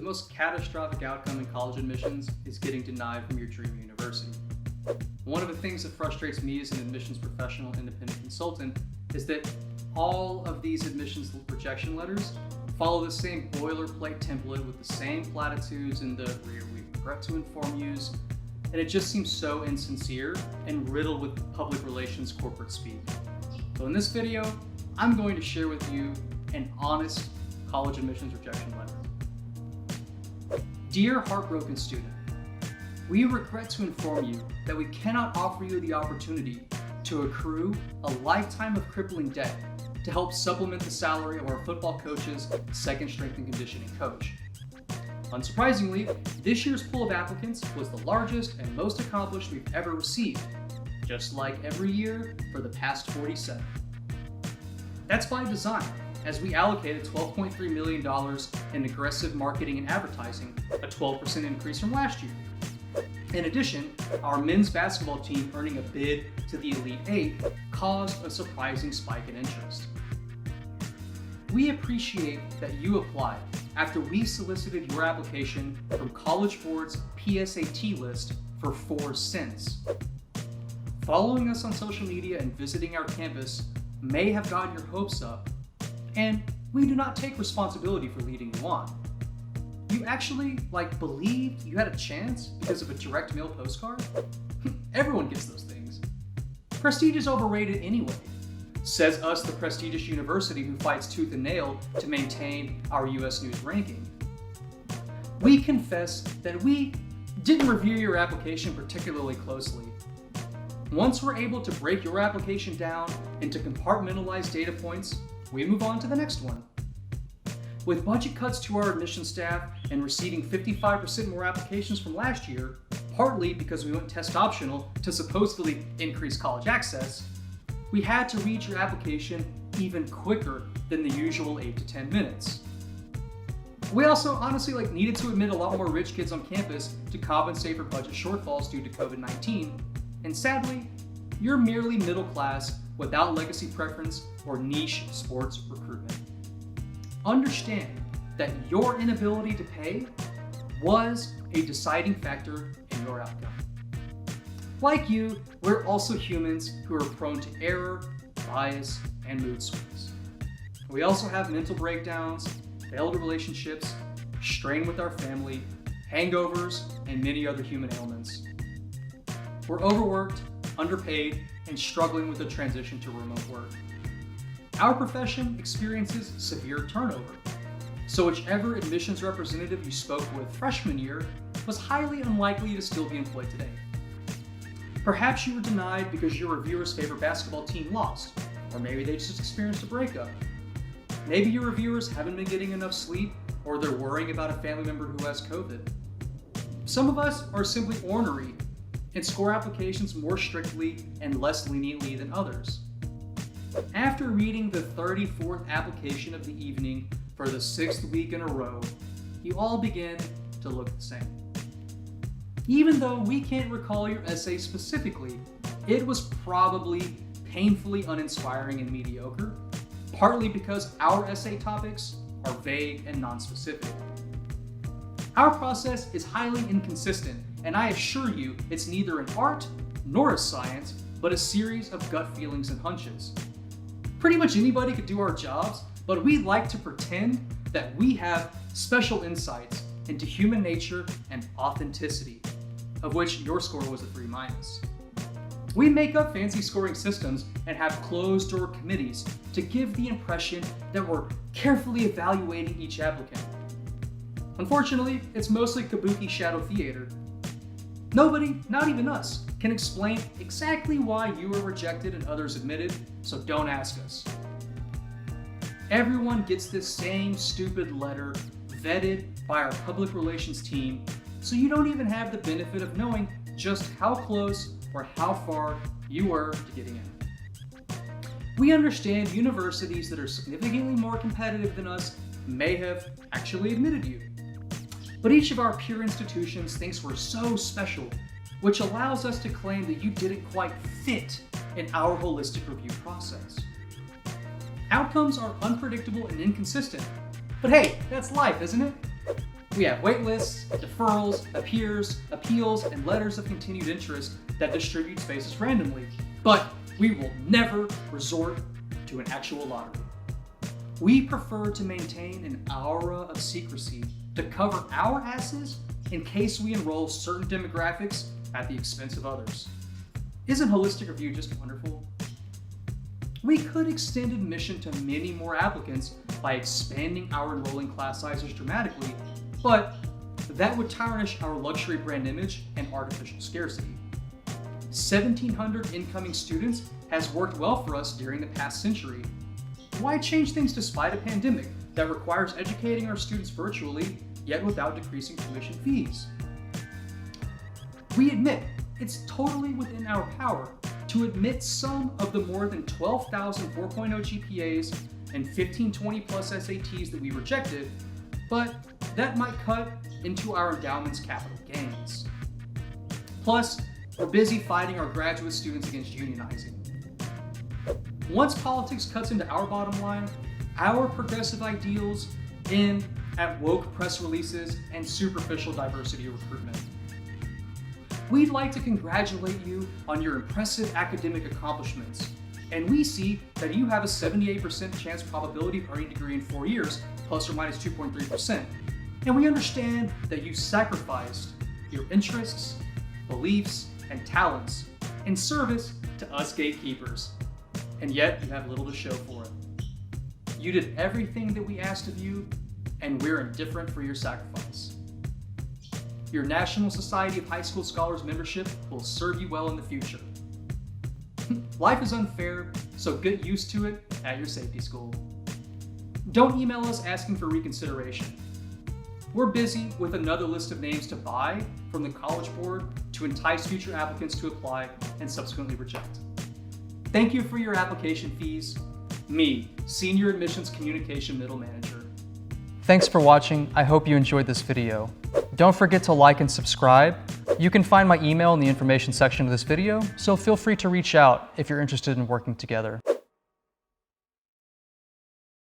the most catastrophic outcome in college admissions is getting denied from your dream university. One of the things that frustrates me as an admissions professional independent consultant is that all of these admissions rejection letters follow the same boilerplate template with the same platitudes and the "we regret to inform yous," and it just seems so insincere and riddled with public relations corporate speak. So in this video, I'm going to share with you an honest college admissions rejection letter. Dear heartbroken student, we regret to inform you that we cannot offer you the opportunity to accrue a lifetime of crippling debt to help supplement the salary of our football coach's second strength and conditioning coach. Unsurprisingly, this year's pool of applicants was the largest and most accomplished we've ever received, just like every year for the past 47. That's by design, as we allocated $12.3 million in aggressive marketing and advertising, a 12% increase from last year. In addition, our men's basketball team earning a bid to the Elite Eight caused a surprising spike in interest. We appreciate that you applied after we solicited your application from College Board's PSAT list for 4 cents. Following us on social media and visiting our campus may have gotten your hopes up, and we do not take responsibility for leading you on. You actually, believed you had a chance because of a direct mail postcard? Everyone gets those things. Prestige is overrated anyway, says us, the prestigious university who fights tooth and nail to maintain our US News ranking. We confess that we didn't review your application particularly closely. Once we're able to break your application down into compartmentalized data points, we move on to the next one. With budget cuts to our admission staff and receiving 55% more applications from last year, partly because we went test optional to supposedly increase college access, we had to read your application even quicker than the usual 8 to 10 minutes. We also honestly needed to admit a lot more rich kids on campus to compensate for budget shortfalls due to COVID-19, and sadly, you're merely middle class without legacy preference or niche sports recruitment. Understand that your inability to pay was a deciding factor in your outcome. Like you, we're also humans who are prone to error, bias, and mood swings. We also have mental breakdowns, failed relationships, strain with our family, hangovers, and many other human ailments. We're overworked, underpaid, and struggling with the transition to remote work. Our profession experiences severe turnover, so whichever admissions representative you spoke with freshman year was highly unlikely to still be employed today. Perhaps you were denied because your reviewer's favorite basketball team lost, or maybe they just experienced a breakup. Maybe your reviewers haven't been getting enough sleep, or they're worrying about a family member who has COVID. Some of us are simply ornery and score applications more strictly and less leniently than others. After reading the 34th application of the evening for the 6th week in a row, you all begin to look the same. Even though we can't recall your essay specifically, it was probably painfully uninspiring and mediocre, partly because our essay topics are vague and non-specific. Our process is highly inconsistent, and I assure you it's neither an art nor a science, but a series of gut feelings and hunches. Pretty much anybody could do our jobs, but we like to pretend that we have special insights into human nature and authenticity, of which your score was a 3-. We make up fancy scoring systems and have closed-door committees to give the impression that we're carefully evaluating each applicant. Unfortunately, it's mostly kabuki shadow theater. Nobody, not even us, can explain exactly why you were rejected and others admitted, so don't ask us. Everyone gets this same stupid letter vetted by our public relations team, so you don't even have the benefit of knowing just how close or how far you were to getting in. We understand universities that are significantly more competitive than us may have actually admitted you. But each of our peer institutions thinks we're so special, which allows us to claim that you didn't quite fit in our holistic review process. Outcomes are unpredictable and inconsistent, but hey, that's life, isn't it? We have waitlists, deferrals, appeals, and letters of continued interest that distribute spaces randomly. But we will never resort to an actual lottery. We prefer to maintain an aura of secrecy to cover our asses in case we enroll certain demographics at the expense of others. Isn't holistic review just wonderful? We could extend admission to many more applicants by expanding our enrolling class sizes dramatically, but that would tarnish our luxury brand image and artificial scarcity. 1,700 incoming students has worked well for us during the past century. Why change things despite a pandemic that requires educating our students virtually, yet without decreasing tuition fees? We admit it's totally within our power to admit some of the more than 12,000 4.0 GPAs and 1520 plus SATs that we rejected, but that might cut into our endowment's capital gains. Plus, we're busy fighting our graduate students against unionizing. Once politics cuts into our bottom line, our progressive ideals end at woke press releases and superficial diversity recruitment. We'd like to congratulate you on your impressive academic accomplishments, and we see that you have a 78% chance probability of earning a degree in 4 years, plus or minus 2.3%. And we understand that you sacrificed your interests, beliefs, and talents in service to us gatekeepers, and yet you have little to show for it. You did everything that we asked of you, and we're indifferent for your sacrifice. Your National Society of High School Scholars membership will serve you well in the future. Life is unfair, so get used to it at your safety school. Don't email us asking for reconsideration. We're busy with another list of names to buy from the College Board to entice future applicants to apply and subsequently reject. Thank you for your application fees. Me, Senior Admissions Communication Middle Manager. Thanks for watching. I hope you enjoyed this video. Don't forget to like and subscribe. You can find my email in the information section of this video, so feel free to reach out if you're interested in working together.